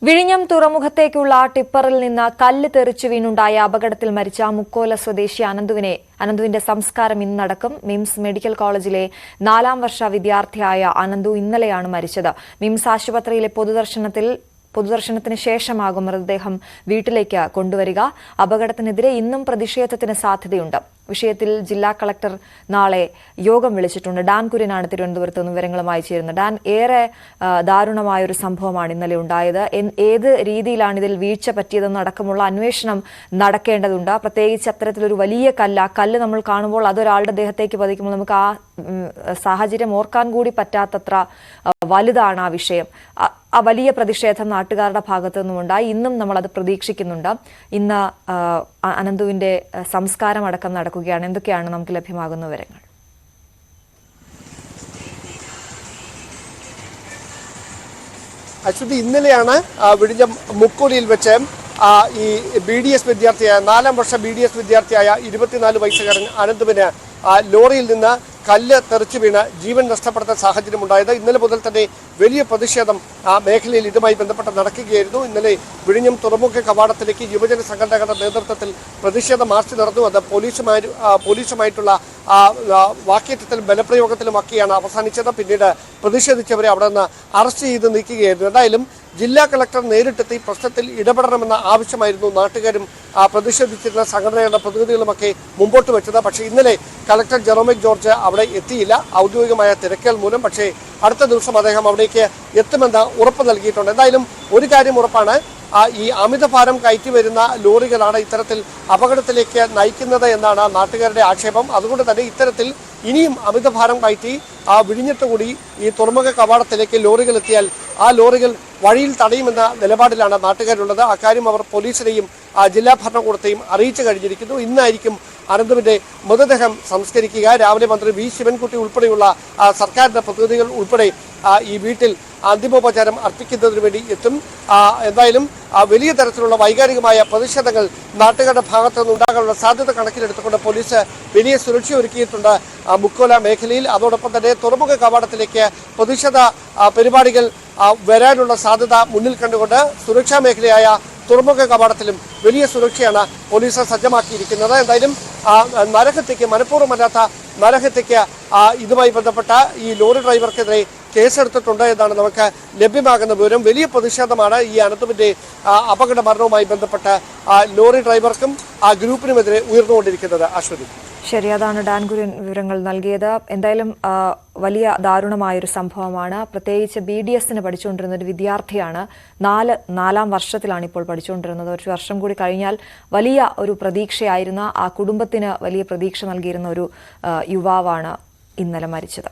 വിഴിഞ്ഞം തുറമുഖത്തേക്കുള്ള ടിപ്പറിൽ നിന്ന് കല്ല് തെറിച്ചു വീണുണ്ടായ അപകടത്തിൽ മരിച്ച മുക്കോല സ്വദേശി അനന്തുവിന്റെ സംസ്കാരം ഇന്ന് നടക്കും. മിംസ് മെഡിക്കൽ കോളേജിലെ 4ാം വർഷ വിദ്യാർത്ഥിയായ അനന്തു ഇന്നലെയാണ് മരിച്ചത്. മിംസ് ആശുപത്രിയിലെ പൊതുദർശനത്തിന് ശേഷമാകും മൃതദേഹം വീട്ടിലേക്ക് കൊണ്ടുവരിക. അപകടത്തിനെതിരെ ഇന്നും പ്രതിഷേധത്തിന് സാധ്യതയുണ്ട്. വിഷയത്തിൽ ജില്ലാ കളക്ടർ നാളെ യോഗം വിളിച്ചിട്ടുണ്ട്. ഡാൻ കുര്യനാണ് തിരുവനന്തപുരത്ത് നിന്ന് വിവരങ്ങളുമായി ചേരുന്നത്. ഡാൻ, ഏറെ ദാരുണമായൊരു സംഭവമാണ് ഇന്നലെ ഉണ്ടായത്. ഏത് രീതിയിലാണ് ഇതിൽ വീഴ്ച പറ്റിയതെന്നടക്കമുള്ള അന്വേഷണം നടക്കേണ്ടതുണ്ട്. പ്രത്യേകിച്ച് അത്തരത്തിലൊരു വലിയ കല്ല് നമ്മൾ കാണുമ്പോൾ അതൊരാളുടെ ദേഹത്തേക്ക് പതിക്കുമ്പോൾ നമുക്ക് ആ സാഹചര്യം ഓർക്കാൻ കൂടി പറ്റാത്തത്ര വലുതാണ് ആ വിഷയം. ആ വലിയ പ്രതിഷേധം നാട്ടുകാരുടെ ഭാഗത്തു നിന്നുമുണ്ടായി. ഇന്നും നമ്മൾ അത് പ്രതീക്ഷിക്കുന്നുണ്ട്. ഇന്ന് അനന്തുവിന്റെ സംസ്കാരം അടക്കം നടക്കുകയാണ്. എന്തൊക്കെയാണ് നമുക്ക് ലഭ്യമാകുന്ന വിവരങ്ങൾ? അശ്വതി, ഇന്നലെയാണ് വിഴിഞ്ഞം മുക്കോലിയിൽ വെച്ച് ഈ BDS വിദ്യാർത്ഥിയായ 4ാം വർഷ BDS വിദ്യാർത്ഥിയായ 24 വയസ്സുകാരൻ അനന്തുവിന് ലോറിയിൽ നിന്ന് കല്ല് തെറിച്ചു വീണ് ജീവൻ നഷ്ടപ്പെടുന്ന സാഹചര്യം ഉണ്ടായത്. ഇന്നലെ മുതൽ തന്നെ വലിയ പ്രതിഷേധം മേഖലയിൽ ഇതുമായി ബന്ധപ്പെട്ട് നടക്കുകയായിരുന്നു. ഇന്നലെ വിഴിഞ്ഞം തുറമുഖ കവാടത്തിലേക്ക് യുവജന സംഘടനകളുടെ നേതൃത്വത്തിൽ പ്രതിഷേധ മാർച്ച് നടന്നു. അത് പോലീസുമായിട്ടുള്ള വാക്കേറ്റത്തിലും ബലപ്രയോഗത്തിലുമൊക്കെയാണ് അവസാനിച്ചത്. പിന്നീട് പ്രതിഷേധിച്ചവരെ അവിടെ നിന്ന് അറസ്റ്റ് ചെയ്ത് നീക്കുകയായിരുന്നു. എന്തായാലും ജില്ലാ കളക്ടർ നേരിട്ടെത്തി പ്രശ്നത്തിൽ ഇടപെടണമെന്ന ആവശ്യമായിരുന്നു നാട്ടുകാരും പ്രതിഷേധിച്ചിരുന്ന സംഘടനകളുടെ പ്രതിനിധികളുമൊക്കെ മുമ്പോട്ട് വെച്ചത്. പക്ഷേ ഇന്നലെ കളക്ടർ ജെറോമിക് ജോർജ് അവിടെ എത്തിയില്ല, ഔദ്യോഗികമായ തിരക്കുകൾ മൂലം. പക്ഷേ അടുത്ത ദിവസം അദ്ദേഹം അവിടേക്ക് എത്തുമെന്ന് ഉറപ്പ് നൽകിയിട്ടുണ്ട്. എന്തായാലും ഒരു കാര്യം ഉറപ്പാണ്, ഈ അമിതഭാരം കയറ്റി വരുന്ന ലോറികളാണ് ഇത്തരത്തിൽ അപകടത്തിലേക്ക് നയിക്കുന്നത് എന്നാണ് നാട്ടുകാരുടെ ആക്ഷേപം. അതുകൊണ്ട് തന്നെ ഇത്തരത്തിൽ ഇനിയും അമിതഭാരം കയറ്റി വിഴിഞ്ഞിട്ടുകൂടി ഈ തുറമുഖ കവാടത്തിലേക്ക് ലോറികൾ എത്തിയാൽ ആ ലോറികൾ വഴിയിൽ തടയുമെന്ന നിലപാടിലാണ് നാട്ടുകാരുള്ളത്. അക്കാര്യം അവർ പോലീസിനെയും ജില്ലാ ഭരണകൂടത്തെയും അറിയിച്ചു കഴിഞ്ഞിരിക്കുന്നു. ഇന്നായിരിക്കും അനന്തുവിന്റെ മൃതദേഹം സംസ്കരിക്കുക. രാവിലെ മന്ത്രി വി ശിവൻകുട്ടി ഉൾപ്പെടെയുള്ള സർക്കാരിന്റെ പ്രതിനിധികൾ ഉൾപ്പെടെ ഈ വീട്ടിൽ അന്തിമോപചാരം അർപ്പിക്കുന്നതിന് വേണ്ടി എത്തും. എന്തായാലും വലിയ തരത്തിലുള്ള വൈകാരികമായ പ്രതിഷേധങ്ങൾ നാട്ടുകാരുടെ ഭാഗത്തു നിന്നുണ്ടാകാനുള്ള സാധ്യത കണക്കിലെടുത്തുകൊണ്ട് പോലീസ് വലിയ സുരക്ഷ ഒരുക്കിയിട്ടുണ്ട് മുക്കോല മേഖലയിൽ. അതോടൊപ്പം തന്നെ തുറമുഖ കവാടത്തിലേക്ക് പ്രതിഷേധ പരിപാടികൾ വരാനുള്ള സാധ്യത മുന്നിൽ കണ്ടുകൊണ്ട് സുരക്ഷാ മേഖലയായ തുറമുഖ കവാടത്തിലും വലിയ സുരക്ഷയാണ് പോലീസ് സജ്ജമാക്കിയിരിക്കുന്നത്. എന്തായാലും നരഹത്യക്ക്, മനഃപൂർവ്വമല്ലാത്ത നരഹത്യക്ക് ഇതുമായി ബന്ധപ്പെട്ട ഈ ലോറി ഡ്രൈവർക്കെതിരെ കേസെടുത്തിട്ടുണ്ട് എന്നാണ് നമുക്ക് ലഭ്യമാകുന്ന വിവരം. വലിയ പ്രതിഷേധമാണ് ഈ അനന്തുവിന്റെ അപകട മരണവുമായി ബന്ധപ്പെട്ട് ലോറി ഡ്രൈവർക്കും ഗ്രൂപ്പിനുമെതിരെ ഉയർന്നുകൊണ്ടിരിക്കുന്നത്. അശ്വതി, ശരി, അതാണ് ഡാൻ കുര്യൻ വിവരങ്ങൾ നൽകിയത്. എന്തായാലും വലിയ ദാരുണമായൊരു സംഭവമാണ്. പ്രത്യേകിച്ച് BDSന് പഠിച്ചുകൊണ്ടിരുന്ന ഒരു വിദ്യാർത്ഥിയാണ്. 4ാം വർഷത്തിലാണ് ഇപ്പോൾ പഠിച്ചുകൊണ്ടിരുന്നത്. ഒരു വർഷം കൂടി കഴിഞ്ഞാൽ വലിയ ഒരു പ്രതീക്ഷയായിരുന്ന, ആ കുടുംബത്തിന് വലിയ പ്രതീക്ഷ നൽകിയിരുന്ന ഒരു യുവാവാണ് ഇന്നലെ മരിച്ചത്.